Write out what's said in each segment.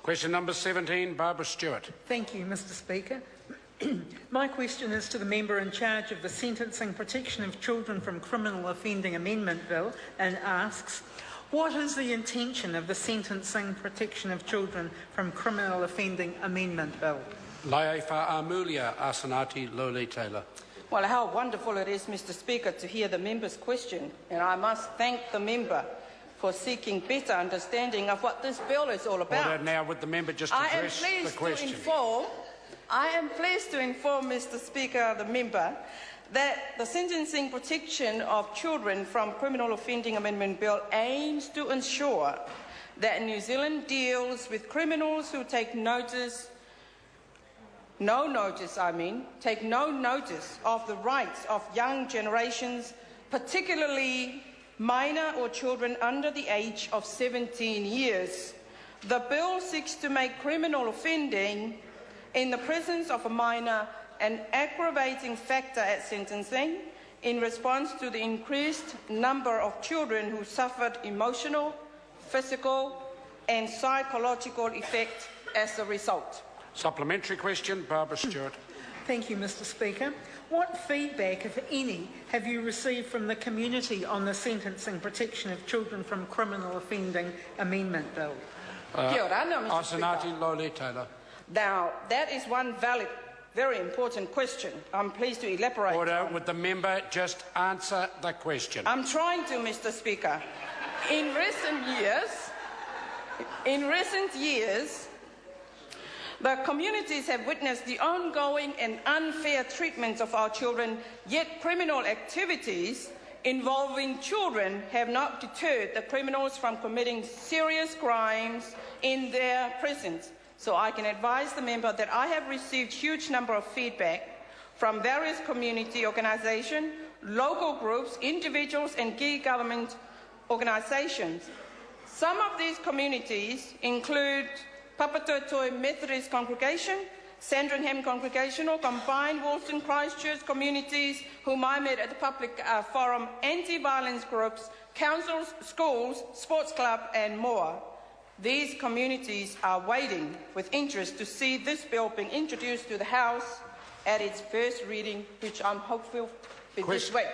Question number 17, Barbara Stewart. Thank you, Mr Speaker. My question is to the member in charge of the Sentencing Protection of Children from Criminal Offending Amendment Bill and asks, what is the intention of the Sentencing Protection of Children from Criminal Offending Amendment Bill? Laifa Amulia Asenati Lole-Taylor. Well, how wonderful it is, Mr Speaker, to hear the member's question, and I must thank the member for seeking better understanding of what this bill is all about. Order now. Would the member just address the question? I am pleased to inform Mr Speaker, the member, that the Sentencing Protection of Children from Criminal Offending Amendment Bill aims to ensure that New Zealand deals with criminals who take no notice of the rights of young generations, particularly minor or children under the age of 17 years. The bill seeks to make criminal offending in the presence of a minor an aggravating factor at sentencing in response to the increased number of children who suffered emotional, physical and psychological effects as a result. Supplementary question, Barbara Stewart. Thank you, Mr Speaker. What feedback, if any, have you received from the community on the Sentencing Protection of Children from Criminal Offending Amendment Bill? Asenati Lole-Taylor. Now, that is one valid, very important question. I'm pleased to elaborate. Order. Would the member just answer the question? I'm trying to, Mr Speaker. In recent years, the communities have witnessed the ongoing and unfair treatment of our children, yet criminal activities involving children have not deterred the criminals from committing serious crimes in their presence. So I can advise the member that I have received a huge number of feedback from various community organisations, local groups, individuals and key government organisations. Some of these communities include Papatotoi Methodist Congregation, Sandringham Congregational, Combined Woolston Christchurch communities, whom I met at the public forum, anti-violence groups, councils, schools, sports club and more. These communities are waiting with interest to see this bill being introduced to the House at its first reading, which I'm hopeful will be this week.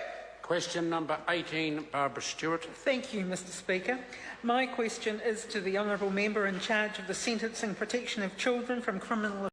Question number 18, Barbara Stewart. Thank you, Mr Speaker. My question is to the Honourable Member in charge of the Sentencing Protection of Children from Criminal